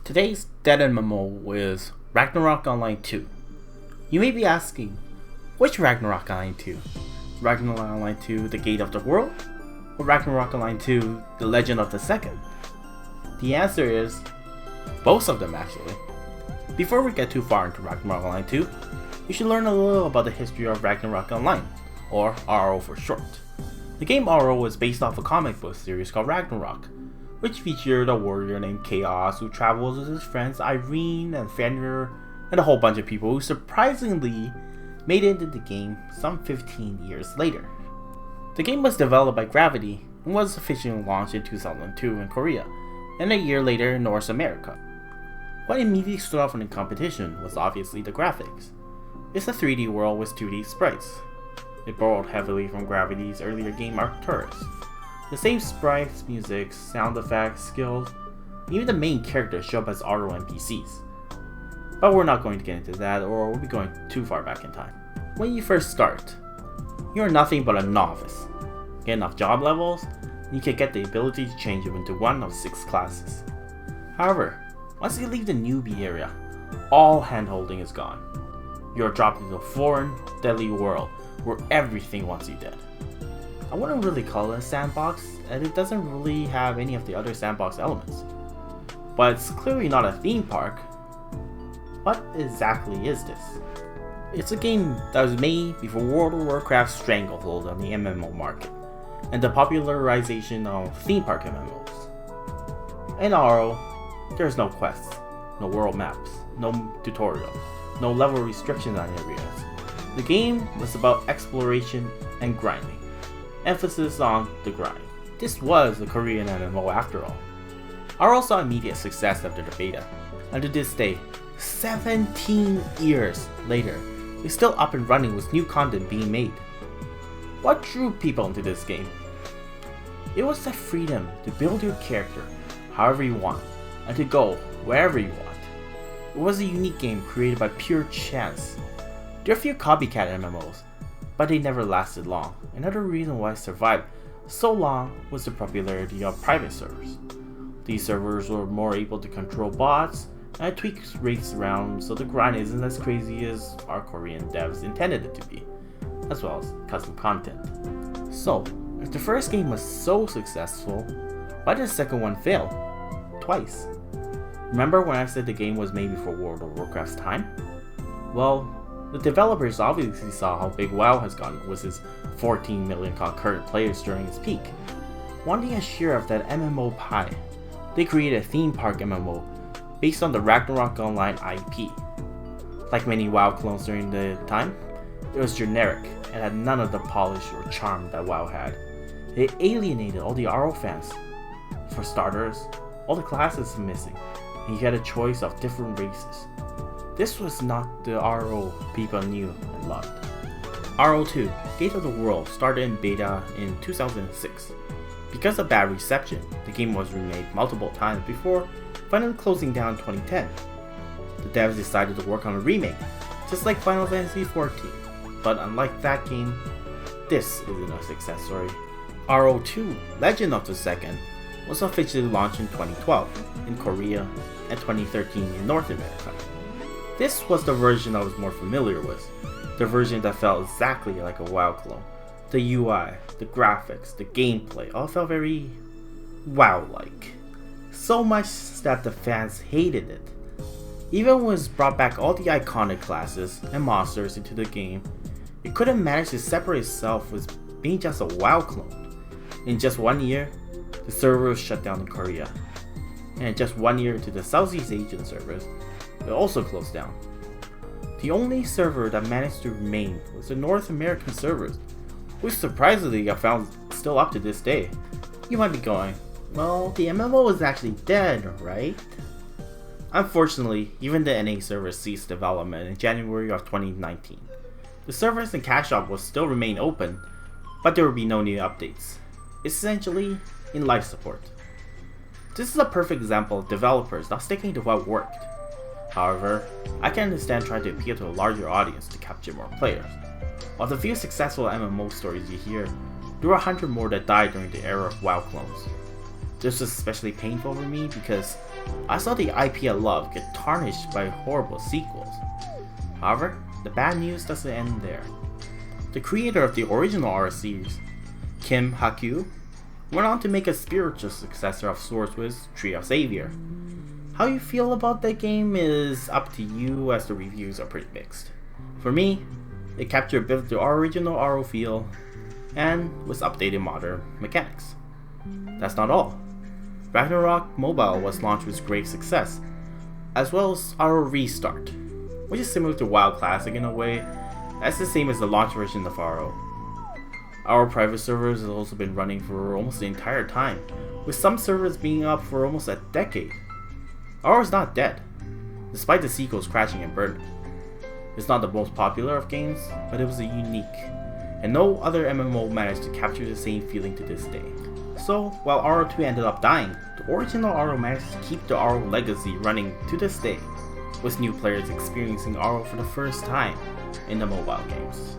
Today's dead MMO is Ragnarok Online 2. You may be asking, which Ragnarok Online 2? Ragnarok Online 2, The Gate of the World? Or Ragnarok Online 2, The Legend of the Second? The answer is both of them actually. Before we get too far into Ragnarok Online 2, you should learn a little about the history of Ragnarok Online, or RO for short. The game RO was based off a comic book series called Ragnarok, which featured a warrior named Chaos who travels with his friends Irene and Fenrir and a whole bunch of people who surprisingly made it into the game some 15 years later. The game was developed by Gravity and was officially launched in 2002 in Korea, and a year later in North America. What immediately stood out from the competition was obviously the graphics. It's a 3D world with 2D sprites. It borrowed heavily from Gravity's earlier game Arcturus. The same sprites, music, sound effects, skills, even the main characters show up as auto NPCs. But we're not going to get into that, or we'll be going too far back in time. When you first start, you're nothing but a novice. Get enough job levels, and you can get the ability to change them into one of 6 classes. However, once you leave the newbie area, all handholding is gone. You're dropped into a foreign, deadly world where everything wants you dead. I wouldn't really call it a sandbox, and it doesn't really have any of the other sandbox elements. But it's clearly not a theme park. What exactly is this? It's a game that was made before World of Warcraft's stranglehold on the MMO market, and the popularization of theme park MMOs. In RO, there's no quests, no world maps, no tutorial, no level restrictions on areas. The game was about exploration and grinding. Emphasis on the grind. This was a Korean MMO after all. RO saw immediate success after the beta, and to this day, 17 years later, it's still up and running with new content being made. What drew people into this game? It was the freedom to build your character however you want, and to go wherever you want. It was a unique game created by pure chance. There are a few copycat MMOs, but they never lasted long. Another reason why it survived so long was the popularity of private servers. These servers were more able to control bots and tweak rates around so the grind isn't as crazy as our Korean devs intended it to be, as well as custom content. So, if the first game was so successful, why did the second one fail? Twice. Remember when I said the game was made before World of Warcraft's time? Well, the developers obviously saw how big WoW has gotten with its 14 million concurrent players during its peak. Wanting a share of that MMO pie, they created a theme park MMO based on the Ragnarok Online IP. Like many WoW clones during the time, it was generic and had none of the polish or charm that WoW had. It alienated all the RO fans. For starters, all the classes were missing, and you had a choice of different races. This was not the RO people knew and loved. RO2, Gate of the World, started in beta in 2006. Because of bad reception, the game was remade multiple times before finally closing down in 2010. The devs decided to work on a remake, just like Final Fantasy XIV. But unlike that game, this isn't a success story. RO2, Legend of the Second, was officially launched in 2012 in Korea and 2013 in North America. This was the version I was more familiar with, the version that felt exactly like a WoW clone. The UI, the graphics, the gameplay all felt very WoW-like. So much that the fans hated it. Even when it brought back all the iconic classes and monsters into the game, it couldn't manage to separate itself with being just a WoW clone. In just 1 year, the server was shut down in Korea. And in just 1 year into the Southeast Asian servers, it also closed down. The only server that managed to remain was the North American servers, which surprisingly I found still up to this day. You might be going, well, the MMO is actually dead, right? Unfortunately, even the NA server ceased development in January of 2019. The servers and cash shop will still remain open, but there will be no new updates. Essentially, in life support. This is a perfect example of developers not sticking to what worked. However, I can understand trying to appeal to a larger audience to capture more players. Of the few successful MMO stories you hear, there were 100 more that died during the era of WoW clones. This was especially painful for me because I saw the IP I love get tarnished by horrible sequels. However, the bad news doesn't end there. The creator of the original RO series, Kim Ha-kyu, went on to make a spiritual successor of Swordswiz Tree of Savior. How you feel about that game is up to you, as the reviews are pretty mixed. For me, it captured a bit of the original RO feel and with updated modern mechanics. That's not all. Ragnarok Mobile was launched with great success, as well as RO Restart, which is similar to WoW Classic in a way. That's the same as the launch version of RO. Our private servers has also been running for almost the entire time, with some servers being up for almost a decade. RO is not dead, despite the sequels crashing and burning. It's not the most popular of games, but it was unique, and no other MMO managed to capture the same feeling to this day. So, while RO2 ended up dying, the original RO managed to keep the RO legacy running to this day, with new players experiencing RO for the first time in the mobile games.